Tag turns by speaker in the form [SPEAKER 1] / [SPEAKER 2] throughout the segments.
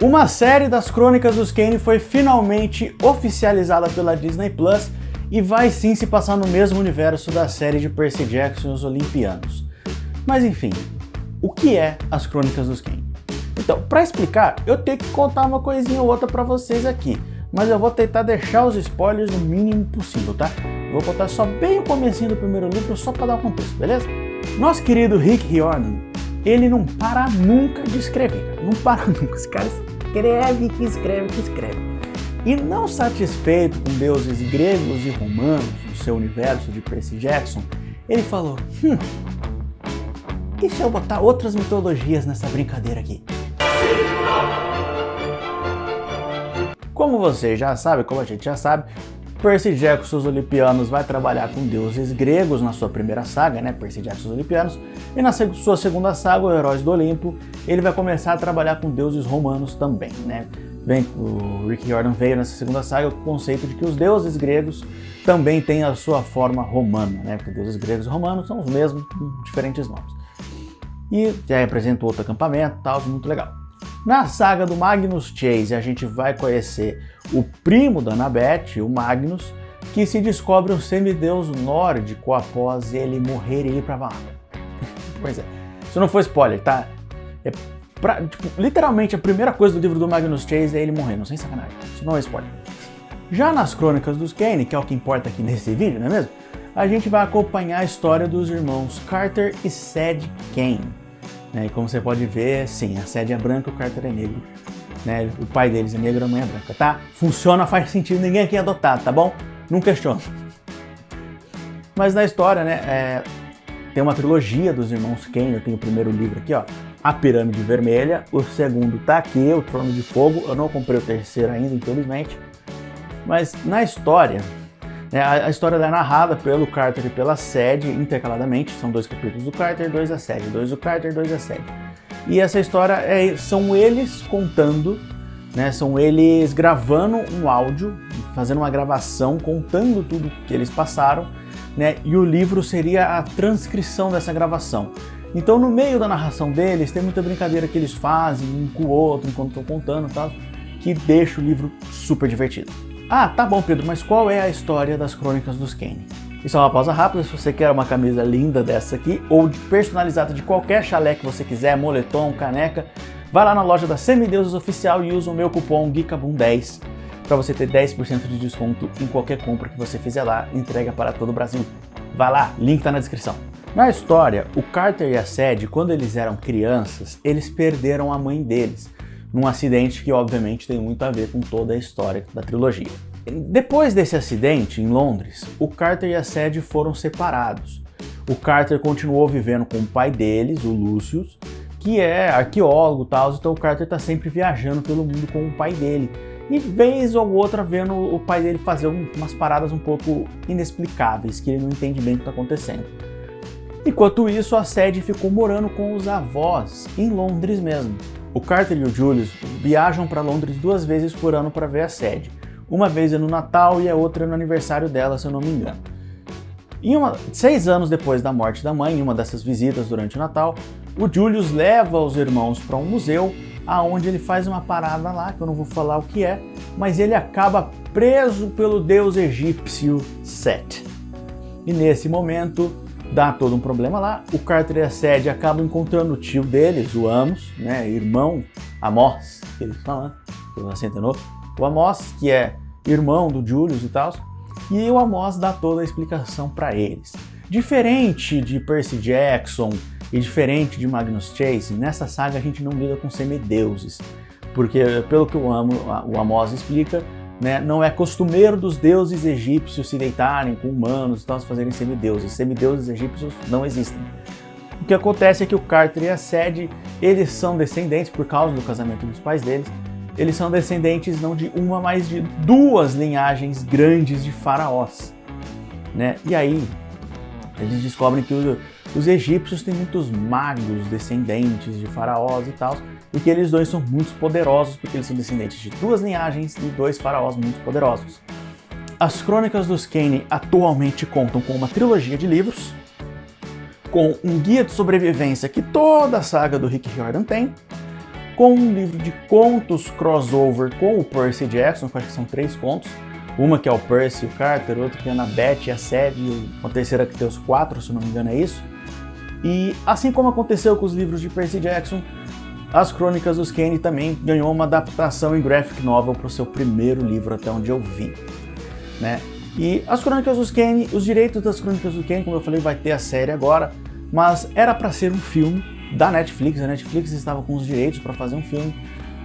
[SPEAKER 1] Uma série das Crônicas dos Kane foi finalmente oficializada pela Disney Plus e vai sim se passar no mesmo universo da série de Percy Jackson e os Olimpianos. Mas enfim, o que é as Crônicas dos Kane? Então, para explicar, eu tenho que contar uma coisinha ou outra para vocês aqui, mas eu vou tentar deixar os spoilers o mínimo possível, tá? Vou contar só bem o comecinho do primeiro livro, só para dar um contexto, beleza? Nosso querido Rick Riordan, ele não para nunca de escrever, cara. Não para nunca, esse cara escreve, que escreve, que escreve. E não satisfeito com deuses gregos e romanos no seu universo de Percy Jackson, ele falou, e se eu botar outras mitologias nessa brincadeira aqui? Como vocês já sabem, como a gente já sabe, Percy Jackson e os Olimpianos vai trabalhar com deuses gregos na sua primeira saga, né, Percy Jackson e os Olimpianos, e na sua segunda saga, o Heróis do Olimpo, ele vai começar a trabalhar com deuses romanos também, né. O Rick Riordan veio nessa segunda saga com o conceito de que os deuses gregos também têm a sua forma romana, né, porque deuses gregos e romanos são os mesmos, com diferentes nomes. E já apresentou outro acampamento e tal, muito legal. Na saga do Magnus Chase, a gente vai conhecer o primo da Annabeth, o Magnus, que se descobre um semideus nórdico após ele morrer e ir pra Valhalla. Pois é, isso não foi spoiler, tá? Literalmente a primeira coisa do livro do Magnus Chase é ele morrendo, sem sacanagem, isso não é spoiler. Já nas Crônicas dos Kane, que é o que importa aqui nesse vídeo, não é mesmo? A gente vai acompanhar a história dos irmãos Carter e Sed Kane. E como você pode ver, sim, a Sed é branca, o Carter é negro. Né? O pai deles é negro, a mãe é branca, tá? Funciona, faz sentido, ninguém aqui é adotado, tá bom? Não questiona. Mas na história, né, tem uma trilogia dos irmãos Kane, eu tenho o primeiro livro aqui, ó, A Pirâmide Vermelha, o segundo tá aqui, O Trono de Fogo, eu não comprei o terceiro ainda, infelizmente. Mas na história, a história é narrada pelo Carter e pela Sed intercaladamente, são 2 capítulos do Carter, 2 da Sed, 2 do Carter, 2 da Sed. E essa história são eles contando, né, são eles gravando um áudio, fazendo uma gravação, contando tudo que eles passaram, né, e o livro seria a transcrição dessa gravação. Então no meio da narração deles tem muita brincadeira que eles fazem um com o outro enquanto estão contando e tal, que deixa o livro super divertido. Ah, tá bom, Pedro, mas qual é a história das Crônicas dos Kane? Isso é uma pausa rápida, se você quer uma camisa linda dessa aqui, ou personalizada de qualquer chalé que você quiser, moletom, caneca, vai lá na loja da Semideuses Oficial e usa o meu cupom GEEKABOOM10 para você ter 10% de desconto em qualquer compra que você fizer lá, entrega para todo o Brasil. Vai lá, link tá na descrição. Na história, o Carter e a Sed, quando eles eram crianças, eles perderam a mãe deles, num acidente que obviamente tem muito a ver com toda a história da trilogia. Depois desse acidente, em Londres, o Carter e a Sed foram separados. O Carter continuou vivendo com o pai deles, o Lucius, que é arqueólogo e tal, então o Carter está sempre viajando pelo mundo com o pai dele. E vez ou outra vendo o pai dele fazer umas paradas um pouco inexplicáveis, que ele não entende bem o que está acontecendo. Enquanto isso, a Sed ficou morando com os avós, em Londres mesmo. O Carter e o Julius viajam para Londres 2 vezes por ano para ver a Sed. Uma vez é no Natal e a outra é no aniversário dela, se eu não me engano. 6 anos depois da morte da mãe, em uma dessas visitas durante o Natal, o Julius leva os irmãos para um museu, aonde ele faz uma parada lá, que eu não vou falar o que é, mas ele acaba preso pelo deus egípcio Set. E nesse momento, dá todo um problema lá, o Carter e a Sed acabam encontrando o tio deles, o Amos, né, irmão Amos, que eles falam, você entendeu? O Amos, que é irmão do Julius e tal, e o Amos dá toda a explicação para eles. Diferente de Percy Jackson e diferente de Magnus Chase, nessa saga a gente não lida com semideuses, porque pelo que o Amos explica, né, não é costumeiro dos deuses egípcios se deitarem com humanos e tal, fazerem semideuses. Semideuses egípcios não existem. O que acontece é que o Carter e a Sed, eles são descendentes, por causa do casamento dos pais deles, eles são descendentes não de uma, mas de 2 linhagens grandes de faraós. Né? E aí, eles descobrem que os egípcios têm muitos magos descendentes de faraós e tal, e que eles 2 são muito poderosos, porque eles são descendentes de 2 linhagens e 2 faraós muito poderosos. As Crônicas dos Kane atualmente contam com uma trilogia de livros, com um guia de sobrevivência que toda a saga do Rick Riordan tem, com um livro de contos crossover com o Percy Jackson, que acho que são 3 contos. Uma que é o Percy e o Carter, outra que é a Annabeth e a Sadie, e uma terceira que tem os 4, se não me engano é isso. E assim como aconteceu com os livros de Percy Jackson, As Crônicas dos Kane também ganhou uma adaptação em graphic novel para o seu primeiro livro, até onde eu vi, né? E As Crônicas dos Kane, os direitos das Crônicas dos Kane, como eu falei, vai ter a série agora, mas era para ser um filme da Netflix. A Netflix estava com os direitos para fazer um filme,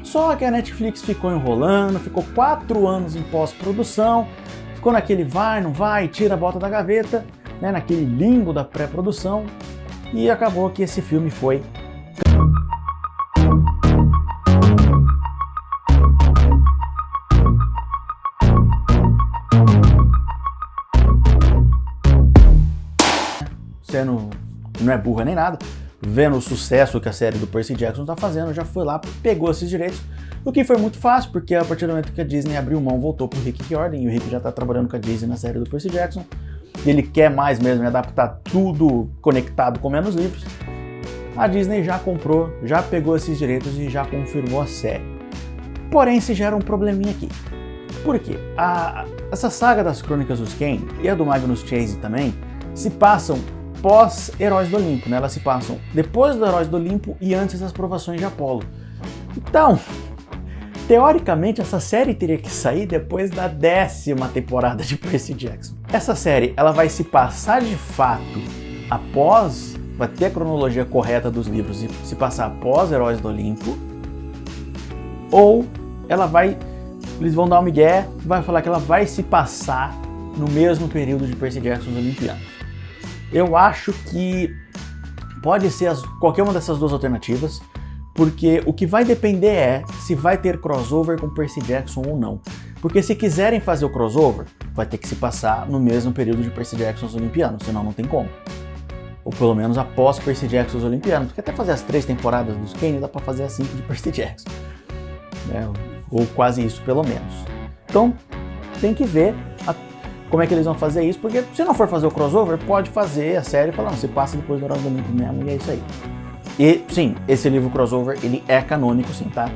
[SPEAKER 1] só que a Netflix ficou enrolando, ficou 4 anos em pós-produção, ficou naquele vai, não vai, tira a bota da gaveta, né, naquele limbo da pré-produção, e acabou que esse filme foi sendo, não é burra nem nada, vendo o sucesso que a série do Percy Jackson está fazendo, já foi lá, pegou esses direitos, o que foi muito fácil, porque a partir do momento que a Disney abriu mão, voltou pro Rick Riordan, e o Rick já está trabalhando com a Disney na série do Percy Jackson, e ele quer mais mesmo adaptar tudo conectado com menos livros, a Disney já comprou, já pegou esses direitos e já confirmou a série. Porém, se gera um probleminha aqui. Por quê? Essa saga das Crônicas dos Kane e a do Magnus Chase também se passam pós-Heróis do Olimpo, né? Elas se passam depois do Heróis do Olimpo e antes das provações de Apolo. Então, teoricamente, essa série teria que sair depois da 10ª temporada de Percy Jackson. Essa série, ela vai se passar de fato após, vai ter a cronologia correta dos livros e se passar após Heróis do Olimpo, ou ela vai, eles vão dar um migué, vai falar que ela vai se passar no mesmo período de Percy Jackson os Olimpianos. Eu acho que pode ser qualquer uma dessas duas alternativas, porque o que vai depender é se vai ter crossover com Percy Jackson ou não. Porque se quiserem fazer o crossover, vai ter que se passar no mesmo período de Percy Jackson os Olimpianos, senão não tem como. Ou pelo menos após Percy Jackson os Olimpianos, porque até fazer as 3 temporadas dos Kane dá pra fazer as 5 de Percy Jackson, né? Ou quase isso pelo menos. Então tem que ver como é que eles vão fazer isso, porque se não for fazer o crossover, pode fazer a série e falar, não, você passa depois do Heróis do Olimpo mesmo, e é isso aí. E sim, esse livro crossover, ele é canônico sim, tá?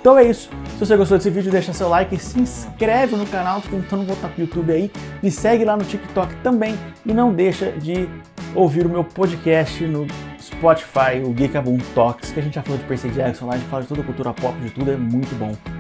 [SPEAKER 1] Então é isso. Se você gostou desse vídeo, deixa seu like, se inscreve no canal, tô tentando voltar pro YouTube aí, me segue lá no TikTok também, e não deixa de ouvir o meu podcast no Spotify, o Geekabum Talks, que a gente já falou de Percy Jackson lá, a gente fala de toda a cultura pop, de tudo, é muito bom.